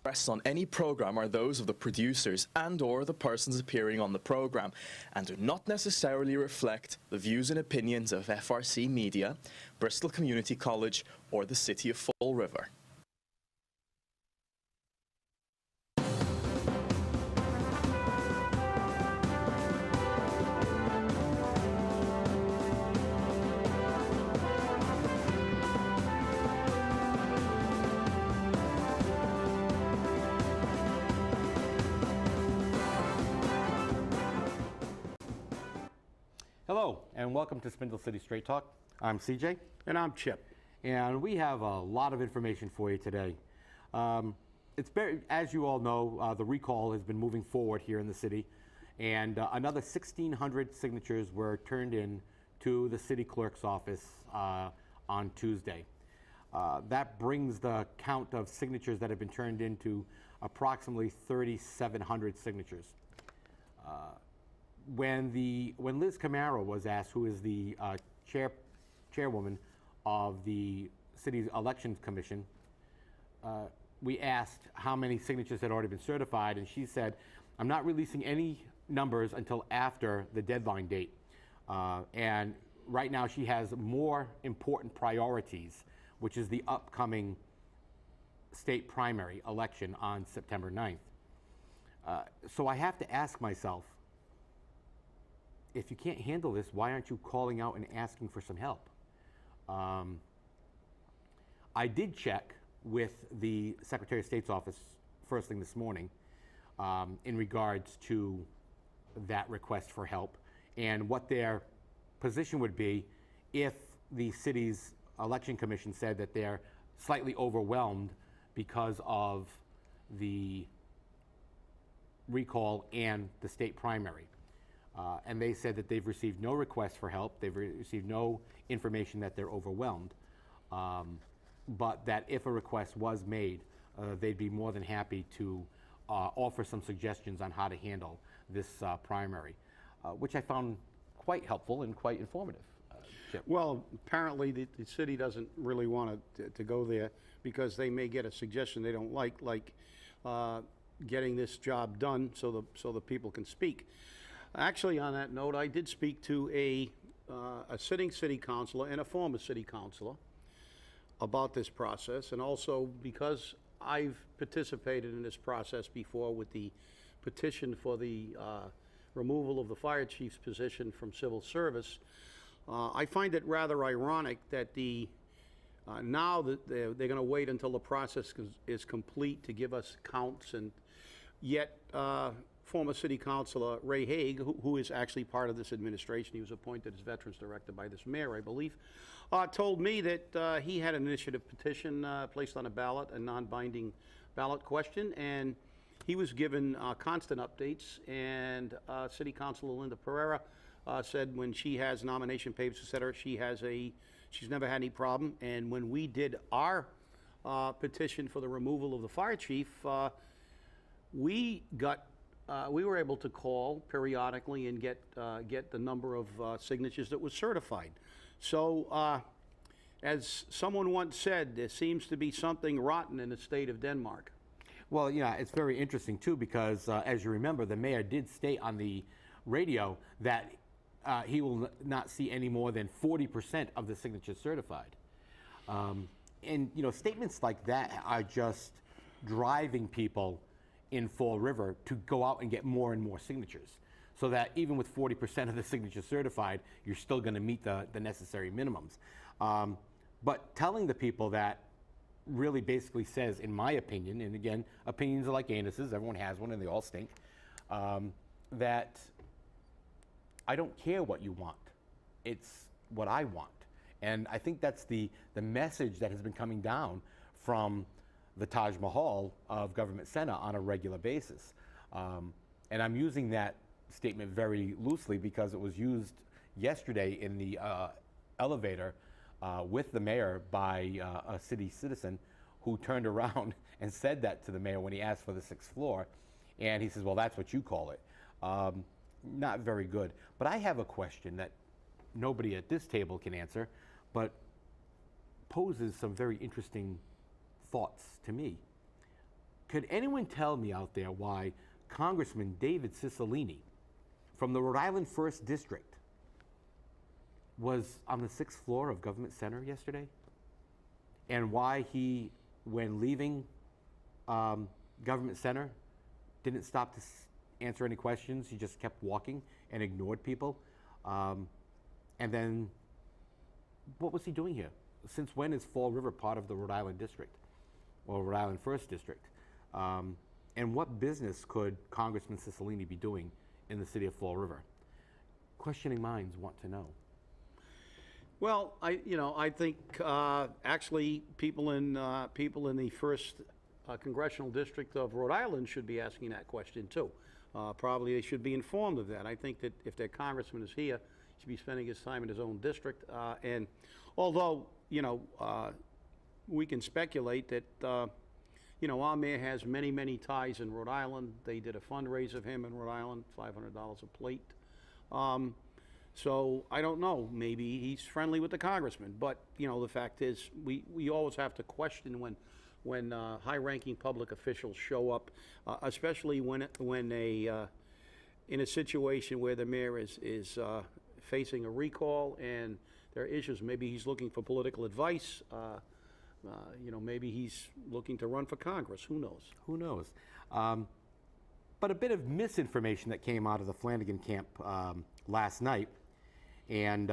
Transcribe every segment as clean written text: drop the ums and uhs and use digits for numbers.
expressed on any program are those of the producers and/or the persons appearing on the program and do not necessarily reflect the views and opinions of FRC Media, Bristol Community College, or the City of Fall River. Hello, and welcome to Spindle City Straight Talk. I'm CJ. And I'm Chip. And we have a lot of information for you today. As you all know, the recall has been moving forward here in the city, and another 1,600 signatures were turned in to the city clerk's office on Tuesday. That brings the count of signatures that have been turned in to approximately 3,700 signatures. When Liz Camaro was asked, who is the chairwoman of the city's elections commission, we asked how many signatures had already been certified, and she said, "I'm not releasing any numbers until after the deadline date." And right now she has more important priorities, which is the upcoming state primary election on September 9th. So I have to ask myself, if you can't handle this, why aren't you calling out and asking for some help? I did check with the Secretary of State's office first thing this morning in regards to that request for help and what their position would be if the city's election commission said that they're slightly overwhelmed because of the recall and the state primary. And they said that they've received no requests for help, they've received no information that they're overwhelmed, but that if a request was made, they'd be more than happy to offer some suggestions on how to handle this primary, which I found quite helpful and quite informative. Chip. Well, apparently the city doesn't really want to go there because they may get a suggestion they don't like getting this job done so the people can speak. Actually, on that note, I did speak to a sitting city councilor and a former city councilor about this process, and also because I've participated in this process before with the petition for the removal of the fire chief's position from civil service. I find it rather ironic that now that they're going to wait until the process is complete to give us counts, and yet former city councilor Ray Haig, who is actually part of this administration, he was appointed as Veterans Director by this mayor, I believe, told me that he had an initiative petition placed on a ballot, a non-binding ballot question, and he was given constant updates, and City Councilor Linda Pereira said when she has nomination papers, etc., she's never had any problem, and when we did our petition for the removal of the fire chief, we were able to call periodically and get the number of signatures that was certified. So, as someone once said, there seems to be something rotten in the state of Denmark. Well, yeah, it's very interesting too because, as you remember, the mayor did state on the radio that he will not see any more than 40% of the signatures certified. And statements like that are just driving people in Fall River to go out and get more and more signatures, so that even with 40% of the signatures certified, you're still going to meet the necessary minimums. But telling the people that really basically says, in my opinion, and again, opinions are like anuses, everyone has one and they all stink, that I don't care what you want, it's what I want. And I think that's the message that has been coming down from the Taj Mahal of Government Center on a regular basis. And I'm using that statement very loosely because it was used yesterday in the elevator with the mayor by a city citizen who turned around and said that to the mayor when he asked for the 6th floor. And he says, well, that's what you call it. Not very good. But I have a question that nobody at this table can answer, but poses some very interesting thoughts to me. Could anyone tell me out there why Congressman David Cicilline from the Rhode Island 1st District was on the 6th floor of Government Center yesterday? And why he, when leaving Government Center, didn't stop to answer any questions. He just kept walking and ignored people. And then, what was he doing here? Since when is Fall River part of the Rhode Island District, or Rhode Island 1st District? And what business could Congressman Cicilline be doing in the city of Fall River? Questioning minds want to know. Well, I think actually people in the 1st Congressional District of Rhode Island should be asking that question too. Probably they should be informed of that. I think that if their congressman is here, he should be spending his time in his own district. And although, we can speculate that, our mayor has many, many ties in Rhode Island. They did a fundraiser of him in Rhode Island, $500 a plate. So I don't know, maybe he's friendly with the congressman. But, the fact is, we always have to question when high-ranking public officials show up, especially when in a situation where the mayor is facing a recall and there are issues. Maybe he's looking for political advice. Maybe he's looking to run for Congress. Who knows? Who knows? But a bit of misinformation that came out of the Flanagan camp last night, and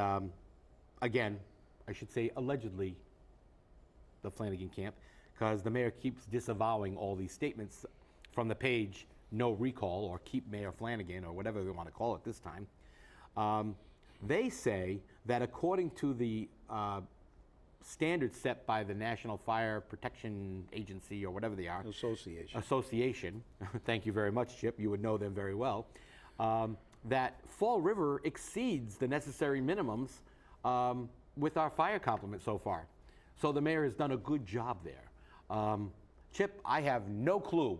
again, I should say allegedly, the Flanagan camp, because the mayor keeps disavowing all these statements from the page, no recall, or keep Mayor Flanagan, or whatever they want to call it this time. They say that according to the standards set by the National Fire Protection Agency, or whatever they are. Association. Thank you very much, Chip. You would know them very well. That Fall River exceeds the necessary minimums with our fire complement so far. So the mayor has done a good job there. Chip, I have no clue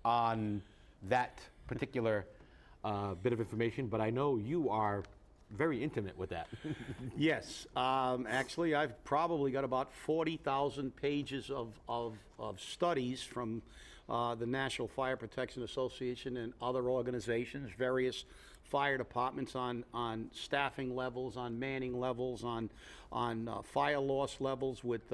on that particular bit of information, but I know you are very intimate with that. Yes. Actually, I've probably got about 40,000 pages of studies from the National Fire Protection Association and other organizations, various fire departments on staffing levels, on manning levels, on fire loss levels with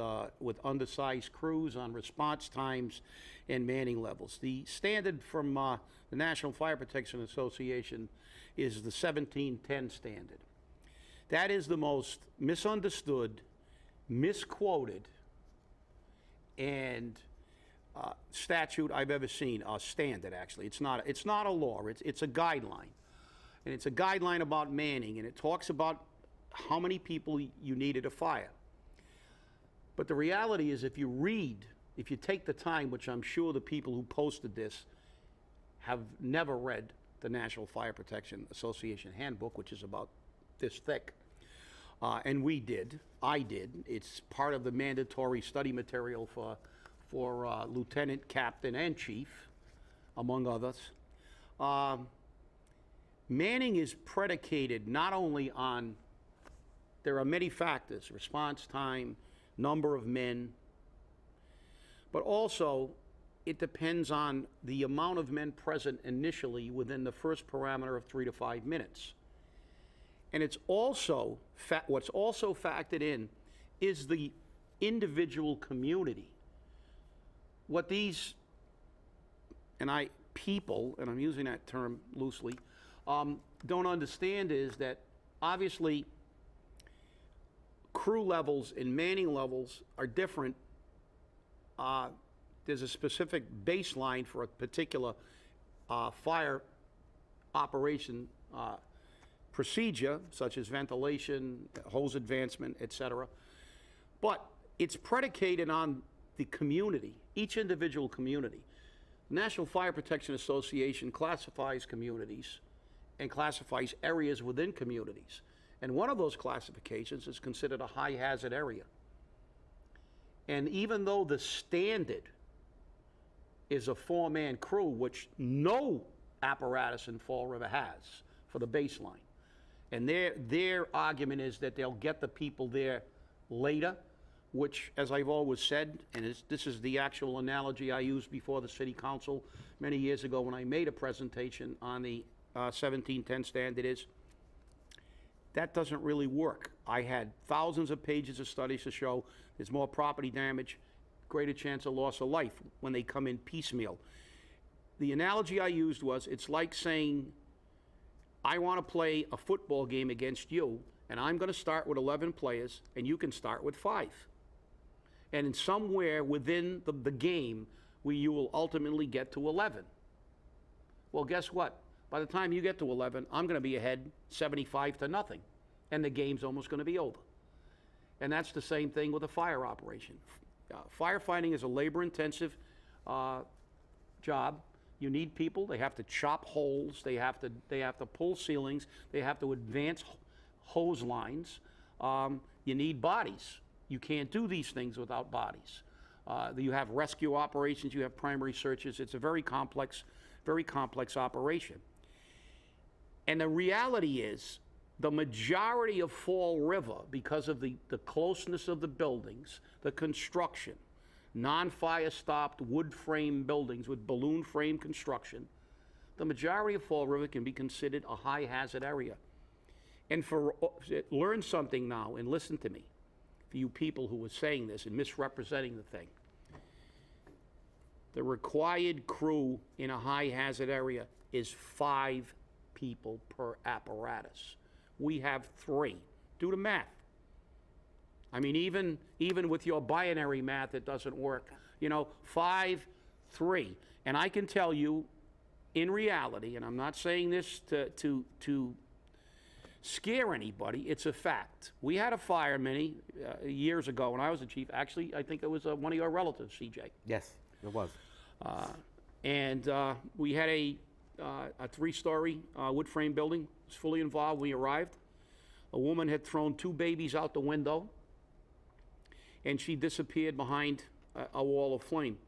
undersized crews, on response times and manning levels. The standard from the National Fire Protection Association is the 1710 standard. That is the most misunderstood, misquoted, and statute I've ever seen. Standard, actually. It's not a law. It's a guideline. And it's a guideline about manning, and it talks about how many people you need at a fire. But the reality is, if you take the time, which I'm sure the people who posted this have never read the National Fire Protection Association handbook, which is about this thick, and I did. It's part of the mandatory study material for lieutenant, captain, and chief, among others. Manning is predicated not only on, there are many factors, response time, number of men, but also it depends on the amount of men present initially within the first parameter of 3 to 5 minutes. And it's also, what's also factored in is the individual community. What these, people, and I'm using that term loosely, don't understand is that obviously crew levels and manning levels are different. There's a specific baseline for a particular fire operation procedure, such as ventilation, hose advancement, etc. But it's predicated on the community, each individual community. The National Fire Protection Association classifies communities and classifies areas within communities. And one of those classifications is considered a high hazard area. And even though the standard is a 4-man crew, which no apparatus in Fall River has for the baseline, and their argument is that they'll get the people there later which, as I've always said, and this is the actual analogy I used before the city council many years ago when I made a presentation on the 1710 standard, is that doesn't really work. I had thousands of pages of studies to show there's more property damage, greater chance of loss of life when they come in piecemeal. The analogy I used was, it's like saying, I want to play a football game against you, and I'm going to start with 11 players, and you can start with 5. And in somewhere within the game, you will ultimately get to 11. Well, guess what? By the time you get to 11, I'm going to be ahead 75-0, and the game's almost going to be over. And that's the same thing with a fire operation. Firefighting is a labor-intensive job. You need people. They have to chop holes. They have to pull ceilings. They have to advance hose lines. You need bodies. You can't do these things without bodies. You have rescue operations. You have primary searches. It's a very complex operation. And the reality is, the majority of Fall River, because of the closeness of the buildings, the construction, non-fire stopped wood frame buildings with balloon frame construction, the majority of Fall River can be considered a high hazard area. And learn something now and listen to me, for you people who are saying this and misrepresenting the thing. The required crew in a high hazard area is 5 people per apparatus. We have 3. Do the math. I mean, even with your binary math, it doesn't work. 5, 3. And I can tell you, in reality, and I'm not saying this to scare anybody, it's a fact. We had a fire years ago when I was the chief. Actually, I think it was one of your relatives, CJ. Yes, it was. And we had a 3-story wood frame building. It was fully involved. We arrived. A woman had thrown 2 babies out the window, and she disappeared behind a wall of flame.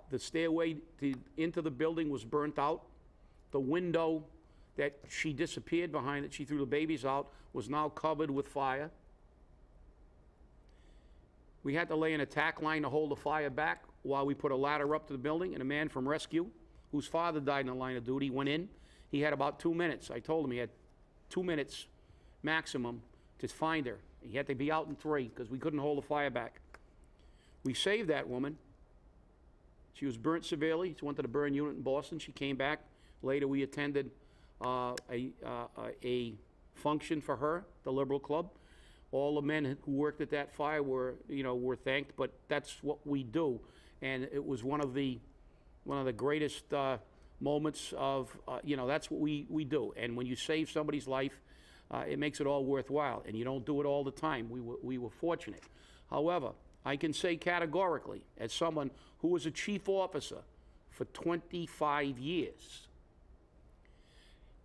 The stairway into the building was burnt out. The window that she disappeared behind, that she threw the babies out, was now covered with fire. We had to lay an attack line to hold the fire back while we put a ladder up to the building, and a man from rescue, whose father died in the line of duty, went in. He had about 2 minutes. I told him he had 2 minutes maximum to find her. He had to be out in 3 because we couldn't hold the fire back. We saved that woman. She was burnt severely. She went to the burn unit in Boston. She came back. Later, we attended a function for her, the Liberal Club. All the men who worked at that fire were thanked, but that's what we do. And it was one of the greatest moments of, that's what we do. And when you save somebody's life, it makes it all worthwhile. And you don't do it all the time. We were fortunate. However, I can say categorically, as someone who was a chief officer for 25 years,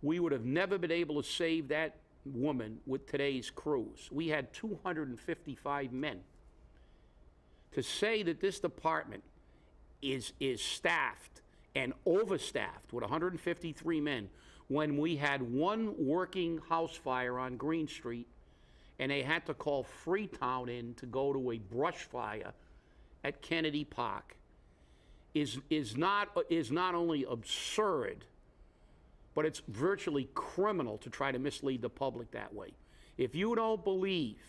we would have never been able to save that woman with today's crews. We had 255 men. To say that this department is staffed and overstaffed with 153 men when we had one working house fire on Green Street and they had to call Freetown in to go to a brush fire at Kennedy Park is not only absurd, but it's virtually criminal to try to mislead the public that way. If you don't believe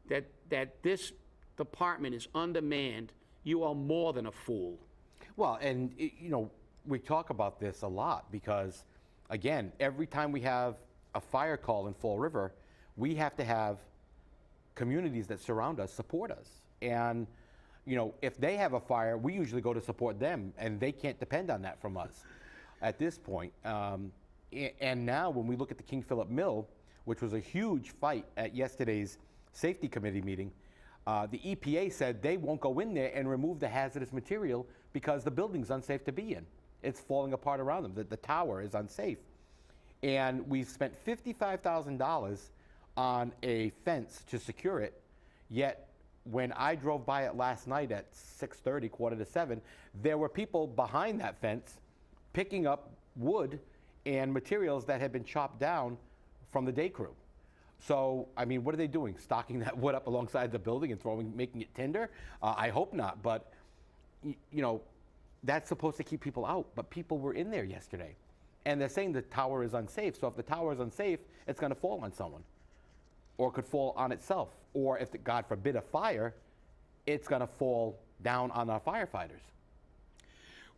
that this department is undermanned, you are more than a fool. Well, and we talk about this a lot because, again, every time we have a fire call in Fall River, we have to have communities that surround us support us. And, if they have a fire, we usually go to support them, and they can't depend on that from us at this point. And now when we look at the King Philip Mill, which was a huge fight at yesterday's safety committee meeting, the EPA said they won't go in there and remove the hazardous material because the building's unsafe to be in. It's falling apart around them. The tower is unsafe. And we spent $55,000 on a fence to secure it, yet when I drove by it last night at 6:30, 6:45, there were people behind that fence picking up wood and materials that had been chopped down from the day crew. So, I mean, what are they doing? Stocking that wood up alongside the building and making it tinder? I hope not, but, you know, that's supposed to keep people out, but people were in there yesterday. And they're saying the tower is unsafe, so if the tower is unsafe, it's gonna fall on someone. Or it could fall on itself. Or if, God forbid, a fire, it's gonna fall down on our firefighters.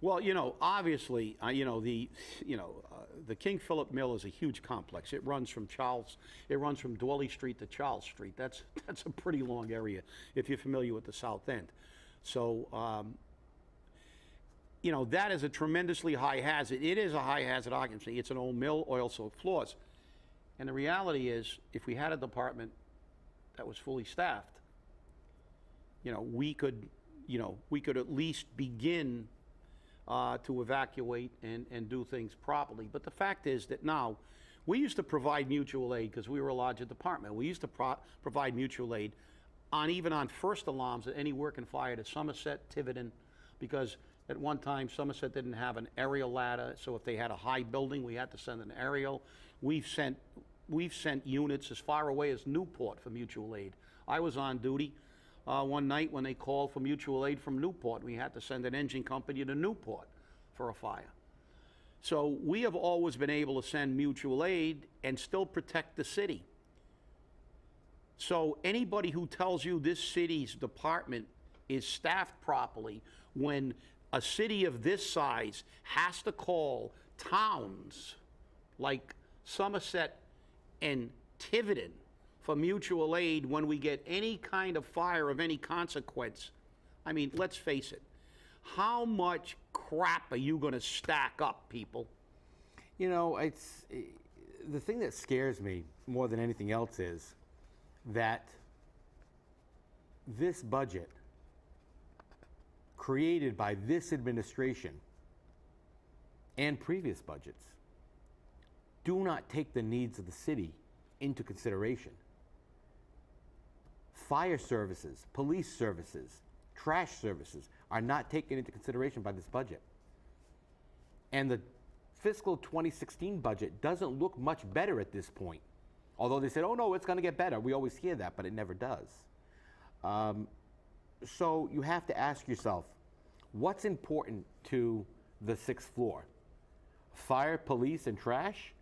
Well, you know, obviously, the King Philip Mill is a huge complex. It runs from Dwelly Street to Charles Street. That's a pretty long area if you're familiar with the South End. So, you know, that is a tremendously high hazard. It is a high hazard occupancy. It's an old mill, oil soaked floors. And the reality is, if we had a department that was fully staffed, you know, we could at least begin to evacuate and do things properly. But the fact is that now, we used to provide mutual aid because we were a larger department. We used to provide mutual aid even on first alarms at any working fire to Somerset, Tiverton, because at one time Somerset didn't have an aerial ladder, so if they had a high building, we had to send an aerial. We've sent units as far away as Newport for mutual aid. I was on duty one night when they called for mutual aid from Newport. We had to send an engine company to Newport for a fire. So we have always been able to send mutual aid and still protect the city. So anybody who tells you this city's department is staffed properly when a city of this size has to call towns like Somerset and Tiverton for mutual aid when we get any kind of fire of any consequence, I mean, let's face it. How much crap are you going to stack up, people? You know, the thing that scares me more than anything else is that this budget created by this administration and previous budgets do not take the needs of the city into consideration. Fire services, police services, trash services are not taken into consideration by this budget. And the fiscal 2016 budget doesn't look much better at this point. Although they said, oh no, it's going to get better. We always hear that, but it never does. So you have to ask yourself, what's important to the sixth floor? Fire, police, and trash?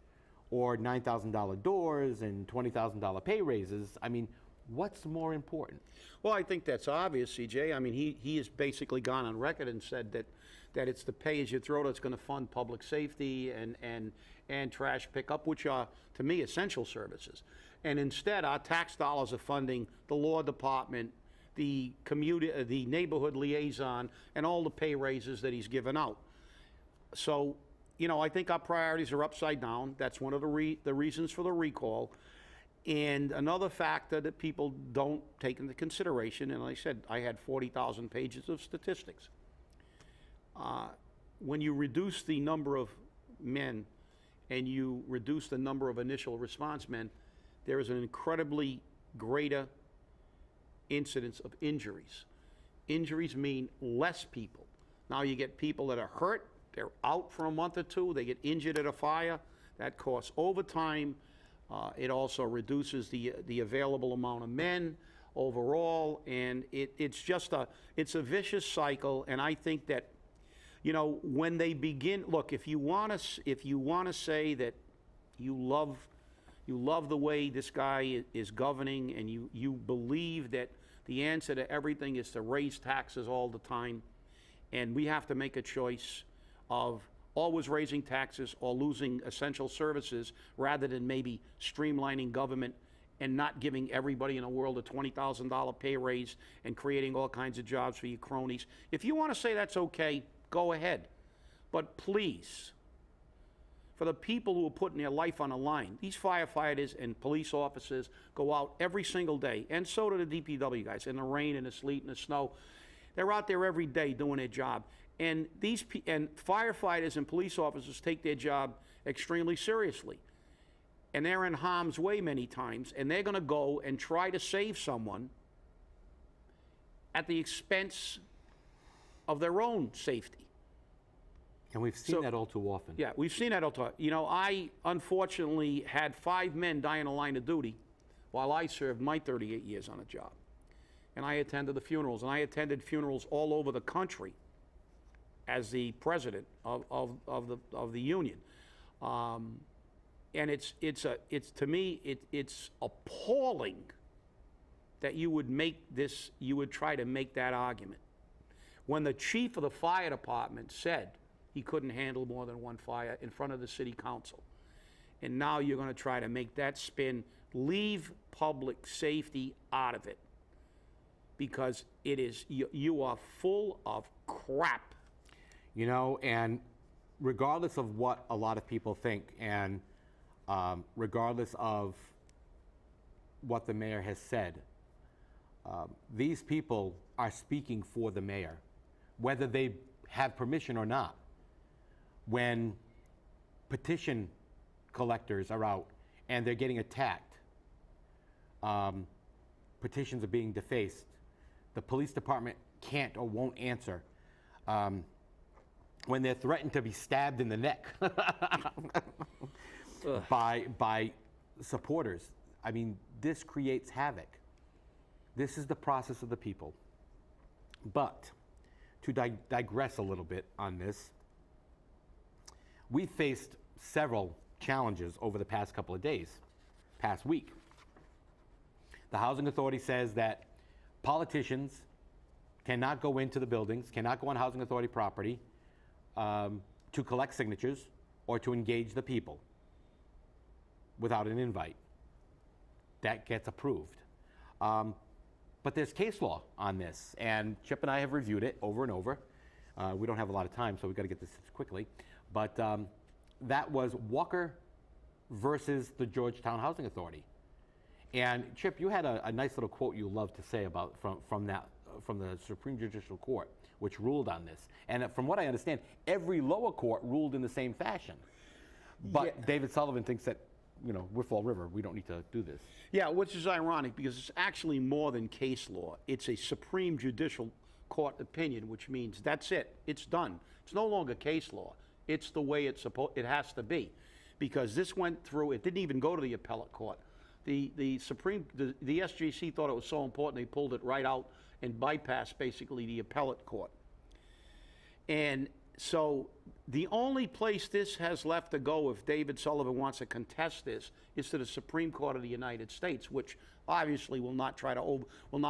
Or $9,000 doors and $20,000 pay raises? I mean, what's more important? Well, I think that's obvious, CJ. I mean, he has basically gone on record and said that it's the pay-as-you-throw that's going to fund public safety and trash pickup, which are, to me, essential services. And instead, our tax dollars are funding the law department, the neighborhood liaison, and all the pay raises that he's given out. So, you know, I think our priorities are upside down. That's one of the reasons for the recall. And another factor that people don't take into consideration, and like I said, I had 40,000 pages of statistics. When you reduce the number of men and you reduce the number of initial response men, there is an incredibly greater incidence of injuries. Injuries mean less people. Now you get people that are hurt, they're out for a month or two, they get injured at a fire, that costs overtime. It also reduces the available amount of men overall, and it's a vicious cycle. And I think that, you know, when they begin, look, if you want to say that you love the way this guy is governing, and you believe that the answer to everything is to raise taxes all the time, and we have to make a choice of always raising taxes or losing essential services rather than maybe streamlining government and not giving everybody in the world a $20,000 pay raise and creating all kinds of jobs for your cronies. If you want to say that's okay, go ahead. But please, for the people who are putting their life on the line, these firefighters and police officers go out every single day, and so do the DPW guys, in the rain and the sleet and the snow. They're out there every day doing their job. And firefighters and police officers take their job extremely seriously. And they're in harm's way many times, and they're going to go and try to save someone at the expense of their own safety. And we've seen that all too often. Yeah, we've seen that all too often. You know, I unfortunately had 5 men die in the line of duty while I served my 38 years on a job. And I attended the funerals, and I attended funerals all over the country as the president of the union. And it's to me, it's appalling that you would try to make that argument. When the chief of the fire department said he couldn't handle more than one fire in front of the city council, and now you're going to try to make that spin, leave public safety out of it, because it is, you are full of crap. You know, and regardless of what a lot of people think, and regardless of what the mayor has said, these people are speaking for the mayor, whether they have permission or not. When petition collectors are out and they're getting attacked, petitions are being defaced, the police department can't or won't answer. When they're threatened to be stabbed in the neck by supporters. I mean, this creates havoc. This is the process of the people. But to digress a little bit on this, we faced several challenges over the past couple of days, past week. The Housing Authority says that politicians cannot go into the buildings, cannot go on Housing Authority property to collect signatures or to engage the people without an invite. That gets approved. But there's case law on this, and Chip and I have reviewed it over and over. We don't have a lot of time, so we've got to get this quickly. But that was Walker versus the Georgetown Housing Authority. And Chip, you had a nice little quote you love to say about from the Supreme Judicial Court, which ruled on this. And from what I understand, every lower court ruled in the same fashion. But yeah, David Sullivan thinks that, you know, we're Fall River, we don't need to do this. Yeah, which is ironic, because it's actually more than case law. It's a Supreme Judicial Court opinion, which means that's it. It's done. It's no longer case law. It's the way it has to be, because this went through. It didn't even go to the appellate court. The SJC thought it was so important they pulled it right out and bypassed basically the appellate court. And so the only place this has left to go, if David Sullivan wants to contest this, is to the Supreme Court of the United States, which obviously will not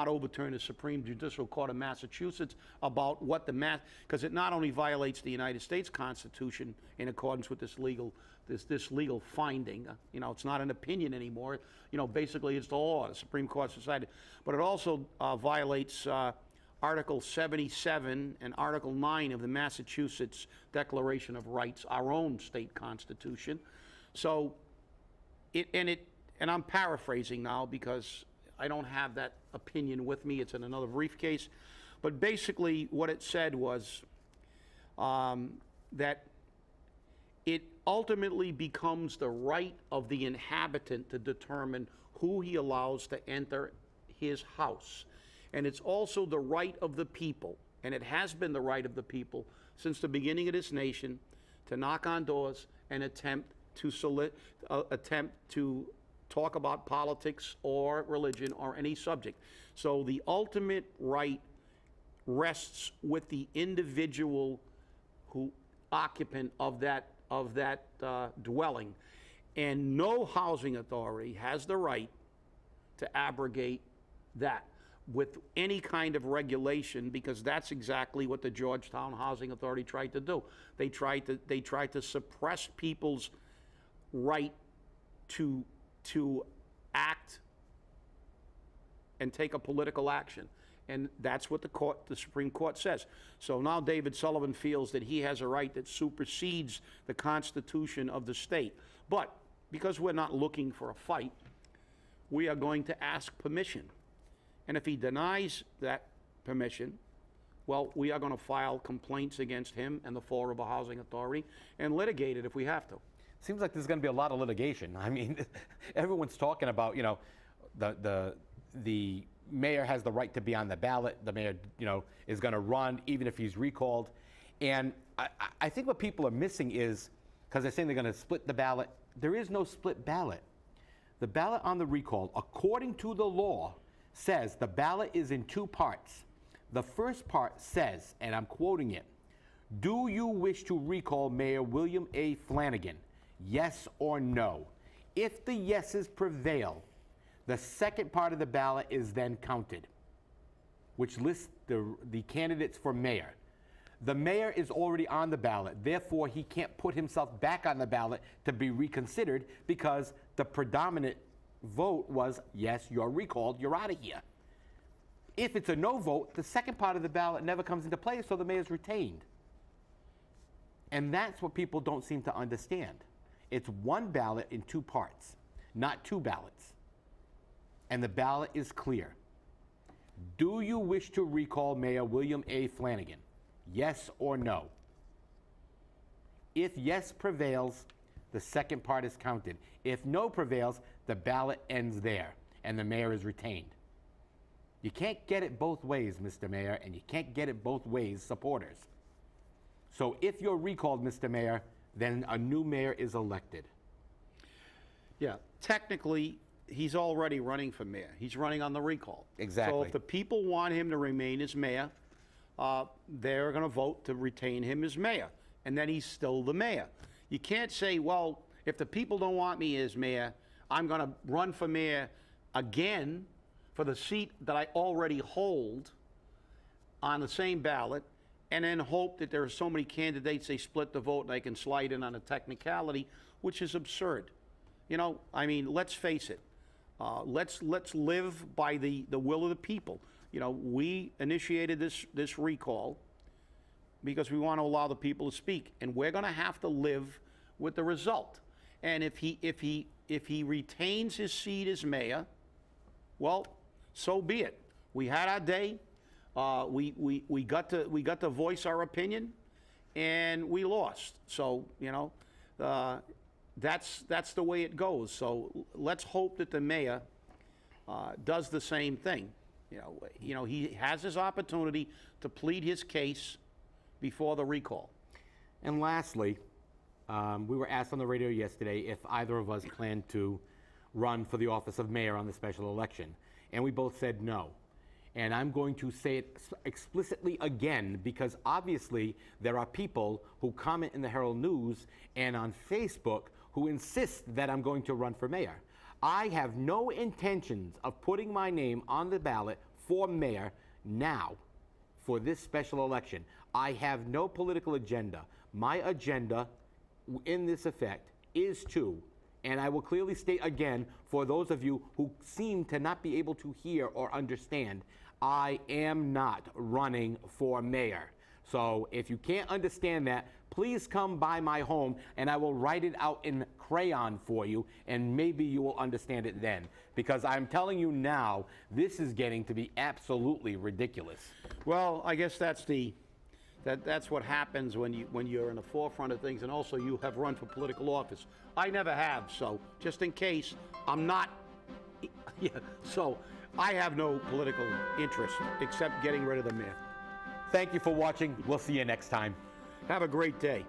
overturn the Supreme Judicial Court of Massachusetts about what because it not only violates the United States Constitution in accordance with this legal finding. You know, it's not an opinion anymore. You know, basically it's the law. The Supreme Court decided, but it also violates Article 77 and Article 9 of the Massachusetts Declaration of Rights, our own state constitution. So, and I'm paraphrasing now because I don't have that opinion with me. It's in another briefcase. But basically what it said was that it ultimately becomes the right of the inhabitant to determine who he allows to enter his house. And it's also the right of the people, and it has been the right of the people since the beginning of this nation, to knock on doors and attempt to talk about politics or religion or any subject. So the ultimate right rests with the individual occupant of that dwelling, and no housing authority has the right to abrogate that with any kind of regulation, because that's exactly what the Georgetown Housing Authority tried to do. They tried to suppress people's right to act and take a political action. And that's what the Supreme Court says. So now David Sullivan feels that he has a right that supersedes the Constitution of the state. But because we're not looking for a fight, we are going to ask permission. And if he denies that permission, well, we are going to file complaints against him and the Fall River Housing Authority and litigate it if we have to. Seems like there's going to be a lot of litigation. I mean, everyone's talking about, you know, the mayor has the right to be on the ballot. The mayor, you know, is going to run even if he's recalled. And I think what people are missing is, because they're saying they're going to split the ballot, there is no split ballot. The ballot on the recall, according to the law, says the ballot is in two parts. The first part says, and I'm quoting it, "Do you wish to recall Mayor William A. Flanagan? Yes or no?" If the yeses prevail, the second part of the ballot is then counted, which lists the candidates for mayor. The mayor is already on the ballot, therefore he can't put himself back on the ballot to be reconsidered because the predominant vote was, yes, you're recalled, you're out of here. If it's a no vote, the second part of the ballot never comes into play, so the mayor's retained. And that's what people don't seem to understand. It's one ballot in two parts, not two ballots. And the ballot is clear. Do you wish to recall Mayor William A. Flanagan? Yes or no? If yes prevails, the second part is counted. If no prevails, the ballot ends there, and the mayor is retained. You can't get it both ways, Mr. Mayor, and you can't get it both ways, supporters. So if you're recalled, Mr. Mayor, then a new mayor is elected. Yeah, technically, he's already running for mayor. He's running on the recall. Exactly. So if the people want him to remain as mayor, they're going to vote to retain him as mayor, and then he's still the mayor. You can't say, well, if the people don't want me as mayor, I'm going to run for mayor again for the seat that I already hold on the same ballot, and then hope that there are so many candidates they split the vote and I can slide in on a technicality, which is absurd. You know, I mean, let's face it. Let's live by the will of the people. You know, we initiated this recall because we want to allow the people to speak, and we're going to have to live with the result. And if he retains his seat as mayor, well, so be it. We had our day. We got to voice our opinion, and we lost. So you know, that's the way it goes. So let's hope that the mayor does the same thing. You know, he has his opportunity to plead his case before the recall. And lastly, we were asked on the radio yesterday if either of us planned to run for the office of mayor on the special election, and we both said no. And I'm going to say it explicitly again, because obviously there are people who comment in the Herald News and on Facebook who insist that I'm going to run for mayor. I have no intentions of putting my name on the ballot for mayor now for this special election. I have no political agenda. My agenda in this effect is to, and I will clearly state again for those of you who seem to not be able to hear or understand, I am not running for mayor. So if you can't understand that, please come by my home and I will write it out in crayon for you, and maybe you will understand it then. Because I'm telling you now, this is getting to be absolutely ridiculous. Well, I guess that's what happens when you're in the forefront of things, and also you have run for political office. I never have, so just in case, I'm not. Yeah, so I have no political interest except getting rid of the mayor. Thank you for watching. We'll see you next time. Have a great day.